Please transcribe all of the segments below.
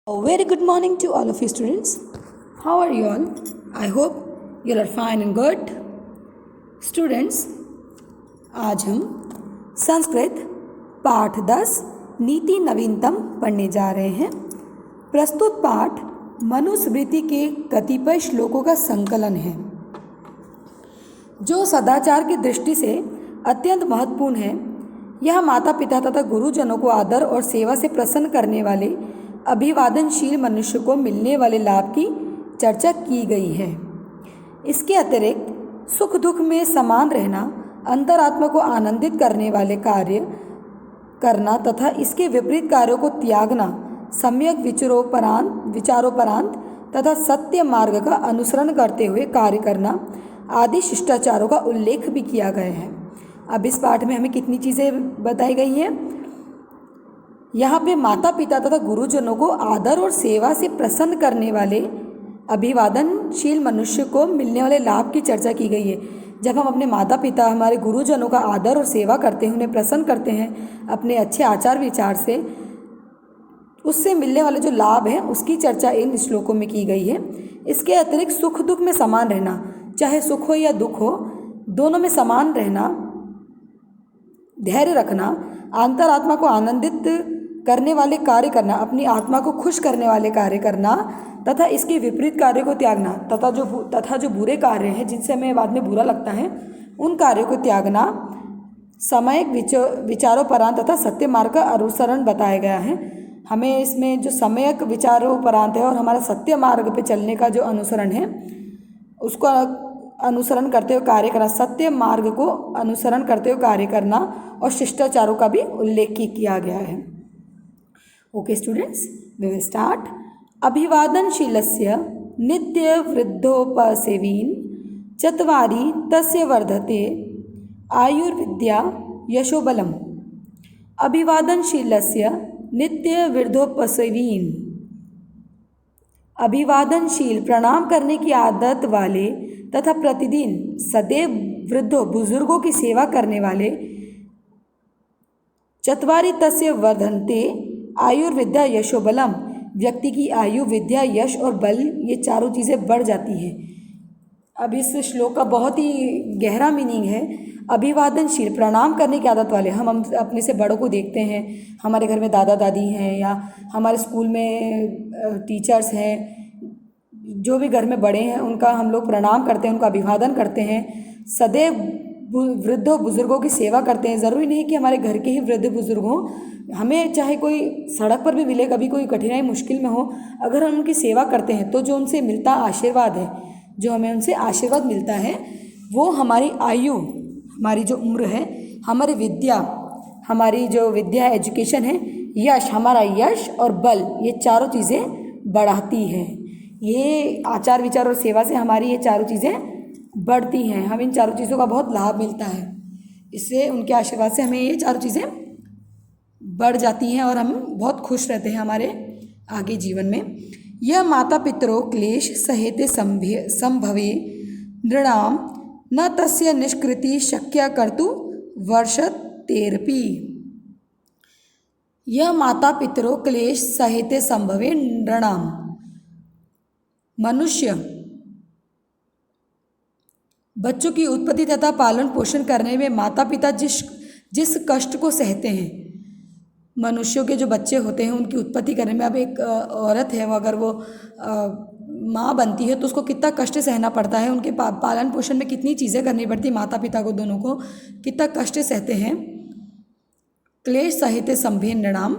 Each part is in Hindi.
A very good morning to all of you students. How are you all? I hope you are fine and good. Students, आज हम संस्कृत पाठ 10 नीति नवीनतम पढ़ने जा रहे हैं। प्रस्तुत पाठ मनुस्मृति के कतिपय श्लोकों का संकलन है जो सदाचार की दृष्टि से अत्यंत महत्वपूर्ण है। यह माता पिता तथा गुरुजनों को आदर और सेवा से प्रसन्न करने वाले अभिवादनशील मनुष्य को मिलने वाले लाभ की चर्चा की गई है। इसके अतिरिक्त सुख दुख में समान रहना, अंतरात्मा को आनंदित करने वाले कार्य करना तथा इसके विपरीत कार्यों को त्यागना, सम्यक विचारोपरांत तथा सत्य मार्ग का अनुसरण करते हुए कार्य करना आदि शिष्टाचारों का उल्लेख भी किया गया है। अब इस पाठ में हमें कितनी चीज़ें बताई गई हैं? यहाँ पे माता पिता तथा गुरुजनों को आदर और सेवा से प्रसन्न करने वाले अभिवादनशील मनुष्य को मिलने वाले लाभ की चर्चा की गई है। जब हम अपने माता पिता, हमारे गुरुजनों का आदर और सेवा करते हैं, उन्हें प्रसन्न करते हैं अपने अच्छे आचार विचार से, उससे मिलने वाले जो लाभ हैं उसकी चर्चा इन श्लोकों में की गई है। इसके अतिरिक्त सुख दुख में समान रहना, चाहे सुख हो या दुख हो, दोनों में समान रहना, धैर्य रखना, अंतरात्मा को आनंदित करने वाले कार्य करना, अपनी आत्मा को खुश करने वाले कार्य करना तथा इसके विपरीत कार्य को त्यागना तथा जो बुरे कार्य हैं जिनसे हमें बाद में बुरा लगता है उन कार्यों को त्यागना, सामयिक विचारोपरांत तथा सत्य मार्ग का अनुसरण बताया गया है। हमें इसमें जो सामयिक विचारोपरांत है और हमारा सत्य मार्ग पे चलने का जो अनुसरण है उसको अनुसरण करते हुए कार्य करना, सत्य मार्ग को अनुसरण करते हुए कार्य करना और शिष्टाचारों का भी उल्लेख किया गया है। Okay students, we will start. अभिवादनशीलस्य नित्य वृद्धोपसेवीन चत्वारि तस्य वर्धते आयुर्विद्या यशोबलम। अभिवादनशीलस्य नित्य वृद्धोपसेवीन, अभिवादनशील प्रणाम करने की आदत वाले तथा प्रतिदिन सदैव वृद्धों बुजुर्गों की सेवा करने वाले, चत्वारि तस्य वर्धन्ते आयुर्विद्या यशोबलम, व्यक्ति की आयु, विद्या, यश और बल, ये चारों चीज़ें बढ़ जाती हैं। अब इस श्लोक का बहुत ही गहरा मीनिंग है। अभिवादनशील, प्रणाम करने की आदत वाले, हम अपने से बड़ों को देखते हैं, हमारे घर में दादा दादी हैं या हमारे स्कूल में टीचर्स हैं, जो भी घर में बड़े हैं उनका हम लोग प्रणाम करते हैं, उनका अभिवादन करते हैं, सदैव वृद्धों बुजुर्गों की सेवा करते हैं। ज़रूरी नहीं कि हमारे घर के ही वृद्ध बुजुर्ग हों, हमें चाहे कोई सड़क पर भी मिले, कभी कोई कठिनाई मुश्किल में हो, अगर हम उनकी सेवा करते हैं तो जो उनसे मिलता आशीर्वाद है, जो हमें उनसे आशीर्वाद मिलता है वो हमारी आयु, हमारी जो उम्र है, हमारी विद्या, हमारी जो विद्या एजुकेशन है, यश, हमारा यश और बल, ये चारों चीज़ें बढ़ाती है। ये आचार विचार और सेवा से हमारी ये चारों चीज़ें बढ़ती हैं। हमें इन चारों चीज़ों का बहुत लाभ मिलता है। इससे उनके आशीर्वाद से हमें ये चारों चीज़ें बढ़ जाती हैं और हम बहुत खुश रहते हैं हमारे आगे जीवन में। यह माता पितरों क्लेश सहेते संभवे नृणाम न तस्य निष्कृति शक्या कर्तु वर्षतेरपि। यह माता पितरों क्लेश सहेते संभवे नृणाम, मनुष्य बच्चों की उत्पत्ति तथा पालन पोषण करने में माता पिता जिस कष्ट को सहते हैं, मनुष्यों के जो बच्चे होते हैं उनकी उत्पत्ति करने में, अब एक औरत है वो अगर वो माँ बनती है तो उसको कितना कष्ट सहना पड़ता है, उनके पालन पोषण में कितनी चीज़ें करनी पड़ती, माता पिता को दोनों को कितना कष्ट सहते हैं। क्लेश सहिते संभे नृणाम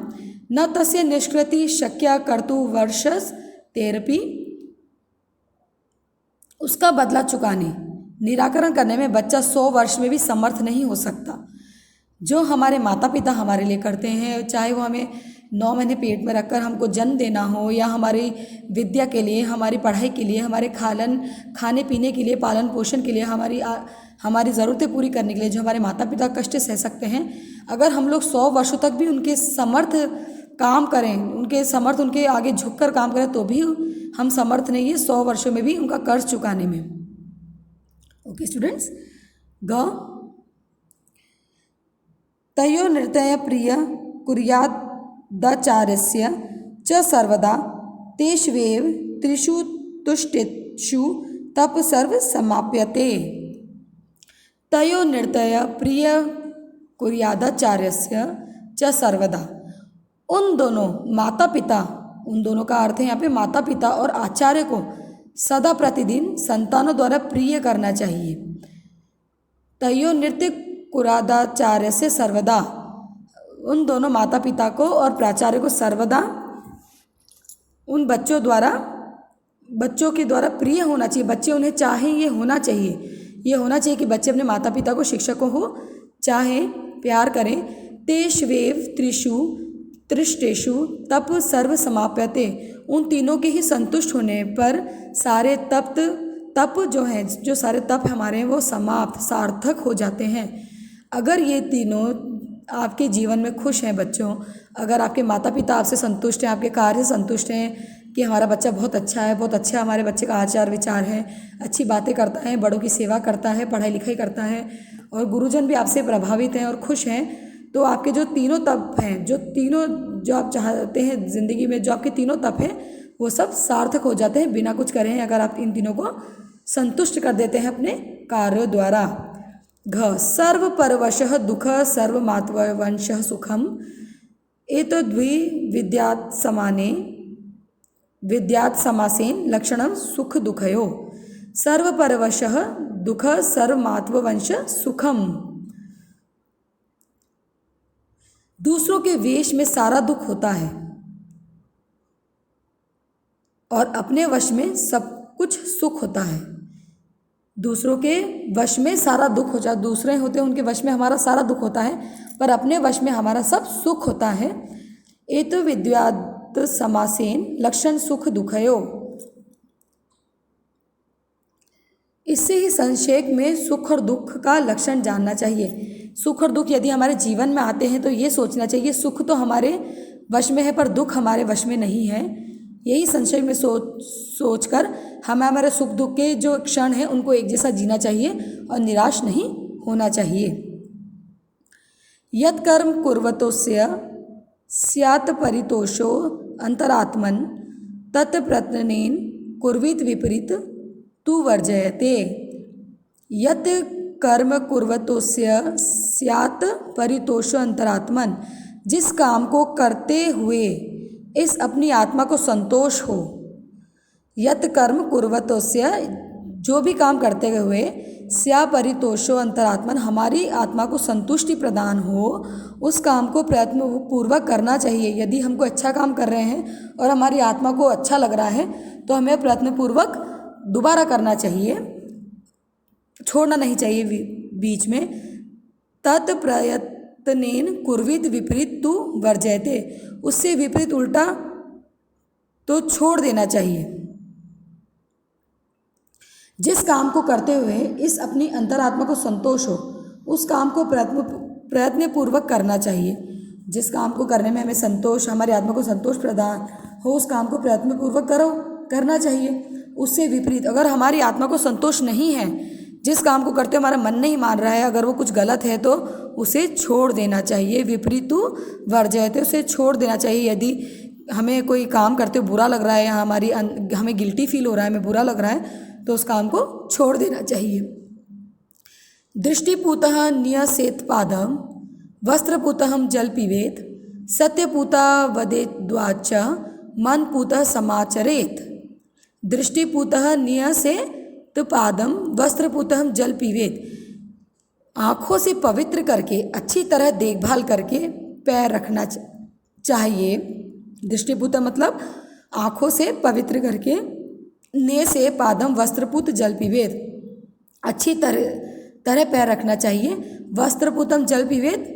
न तस्य निष्कृति शक्या कर्तु वर्षतेरपि, उसका बदला चुकाने, निराकरण करने में बच्चा 100 वर्ष में भी समर्थ नहीं हो सकता। जो हमारे माता पिता हमारे लिए करते हैं, चाहे वो हमें 9 महीने पेट में रखकर हमको जन्म देना हो या हमारी विद्या के लिए, हमारी पढ़ाई के लिए, हमारे खाने पीने के लिए, पालन पोषण के लिए, हमारी ज़रूरतें पूरी करने के लिए जो हमारे माता पिता कष्ट सह सकते हैं, अगर हम लोग 100 वर्षों तक भी उनके समर्थ काम करें, उनके आगे झुककर काम करें तो भी हम समर्थ नहीं है 100 वर्षों में भी उनका कर्ज चुकाने में। ओके स्टूडेंट्स, तयो नृतय प्रिय कुर्यादाचार्यस्य च सर्वदा तेष्वेव त्रिषु तुष्टिषु तप सर्व समाप्यते। तयो निर्दय प्रिय कुर्यादाचार्यस्य च सर्वदा। उन दोनों माता पिता, उन दोनों का अर्थ है यहाँ पे माता पिता और आचार्य को सदा प्रतिदिन संतानों द्वारा प्रिय करना चाहिए। तयो नृत्य कुरादाचार्य से सर्वदा, उन दोनों माता पिता को और प्राचार्य को सर्वदा उन बच्चों के द्वारा प्रिय होना चाहिए। बच्चे उन्हें चाहें, ये होना चाहिए कि बच्चे अपने माता पिता को, शिक्षकों को चाहें, प्यार करें। तेष्वेव त्रिषु त्रिष्टेषु तप सर्व समाप्यते। उन तीनों के ही संतुष्ट होने पर सारे तप जो सारे तप हमारे हैं वो समाप्त, सार्थक हो जाते हैं। अगर ये तीनों आपके जीवन में खुश हैं बच्चों, अगर आपके माता पिता आपसे संतुष्ट हैं, आपके कार्य से संतुष्ट हैं कि हमारा बच्चा बहुत अच्छा है, बहुत अच्छा हमारे बच्चे का आचार विचार है, अच्छी बातें करता है, बड़ों की सेवा करता है, पढ़ाई लिखाई करता है और गुरुजन भी आपसे प्रभावित हैं और खुश हैं, तो आपके जो तीनों तप हैं, जो आप चाहते हैं ज़िंदगी में, जो आपके तीनों तप हैं वो सब सार्थक हो जाते हैं बिना कुछ करे, अगर आप इन तीनों को संतुष्ट कर देते हैं अपने कार्यों द्वारा। घ सर्व परवशः दुख सर्व मातृवंशः सुखम एतद्वि विद्यात् समासेन लक्षणम सुख दुखयो। सर्व परवशः दुख सर्व मातृवंश सुखम। दूसरों के वेश में सारा दुख होता है और अपने वश में सब कुछ सुख होता है। दूसरों के वश में सारा दुख हो जाए, दूसरे होते हैं उनके वश में हमारा सारा दुख होता है, पर अपने वश में हमारा सब सुख होता है। एतो विद्यात् समासेन लक्षण सुख दुखयो। इससे ही संक्षेप में सुख और दुख का लक्षण जानना चाहिए। सुख और दुख यदि हमारे जीवन में आते हैं तो ये सोचना चाहिए सुख तो हमारे वश में है पर दुख हमारे वश में नहीं है। यही संक्षेप में सोचकर हमें हमारे सुख दुख के जो क्षण हैं उनको एक जैसा जीना चाहिए और निराश नहीं होना चाहिए। यत् कर्म कुर्वतोस्य स्यात् परितोषो अंतरात्मन तत् प्रत्यनेन कुर्वीत विपरीत तु वर्जयते। यत् कर्म कुर्वतोस्य स्यात् परितोषो अंतरात्मन। जिस काम को करते हुए इस अपनी आत्मा को संतोष हो। यत् कर्म कुर्वतोस्य, जो भी काम करते हुए, स्या परितोषो अंतरात्मन, हमारी आत्मा को संतुष्टि प्रदान हो, उस काम को प्रयत्न पूर्वक करना चाहिए। यदि हमको अच्छा काम कर रहे हैं और हमारी आत्मा को अच्छा लग रहा है तो हमें प्रयत्नपूर्वक दोबारा करना चाहिए, छोड़ना नहीं चाहिए बीच में। तत् प्रयत्नेन कुर्वीत विपरीत तु वर्जयते। उससे विपरीत उल्टा तो छोड़ देना चाहिए। जिस काम को करते हुए इस अपनी अंतरात्मा को संतोष हो, उस काम को प्रयत्न पूर्वक करना चाहिए। जिस काम को करने में हमें संतोष, हमारी आत्मा को संतोष प्रदान हो, उस काम को प्रयत्न पूर्वक करना चाहिए। उससे विपरीत अगर हमारी आत्मा को संतोष नहीं है, जिस काम को करते हमारा मन नहीं मान रहा है, अगर वो कुछ गलत है तो उसे छोड़ देना चाहिए। विपरीतु वर्जयते, उसे छोड़ देना चाहिए। यदि हमें कोई काम करते बुरा लग रहा है या हमें गिल्टी फील हो रहा है, हमें बुरा लग रहा है, तो उस काम को छोड़ देना चाहिए। दृष्टिपूतः न्यसेत् पादम वस्त्रपूतः जल पीवेत सत्यपूता वदेद्वाच मनपूतः समाचरेत। दृष्टिपूतः न्यसेत् पादम वस्त्रपूतः जल पीवेत। आँखों से पवित्र करके, अच्छी तरह देखभाल करके पैर रखना चाहिए। दृष्टिपूत मतलब आँखों से पवित्र करके, ने से पादम वस्त्रपूत जल पीवेत, अच्छी तरह पैर रखना चाहिए। वस्त्रपूतम जल पीवेत,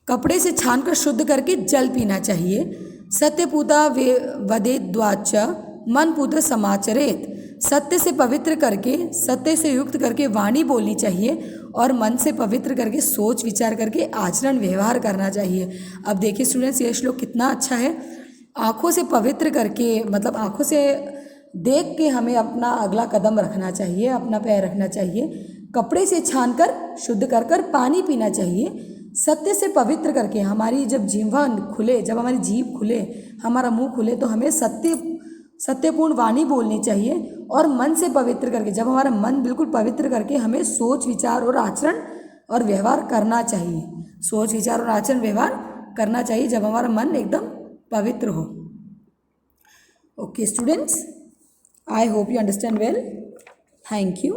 कपड़े से छानकर शुद्ध करके जल पीना चाहिए। सत्यपूता वदेद्वाच मनपूत समाचरेत। सत्य से पवित्र करके, सत्य से युक्त करके वाणी बोलनी चाहिए और मन से पवित्र करके सोच विचार करके आचरण व्यवहार करना चाहिए। अब देखिए स्टूडेंट्स, ये श्लोक कितना अच्छा है। आँखों से पवित्र करके मतलब आँखों से देख के हमें अपना अगला कदम रखना चाहिए, अपना पैर रखना चाहिए। कपड़े से छानकर शुद्ध कर पानी पीना चाहिए। सत्य से पवित्र करके हमारी जब जिह्वा खुले, जब हमारी जीभ खुले, हमारा मुंह खुले, तो हमें सत्यपूर्ण वाणी बोलनी चाहिए। और मन से पवित्र करके, जब हमारा मन बिल्कुल पवित्र करके हमें सोच विचार और आचरण और व्यवहार करना चाहिए। सोच विचार और आचरण व्यवहार करना चाहिए जब हमारा मन एकदम पवित्र हो। Okay students, I hope you understand well. Thank you.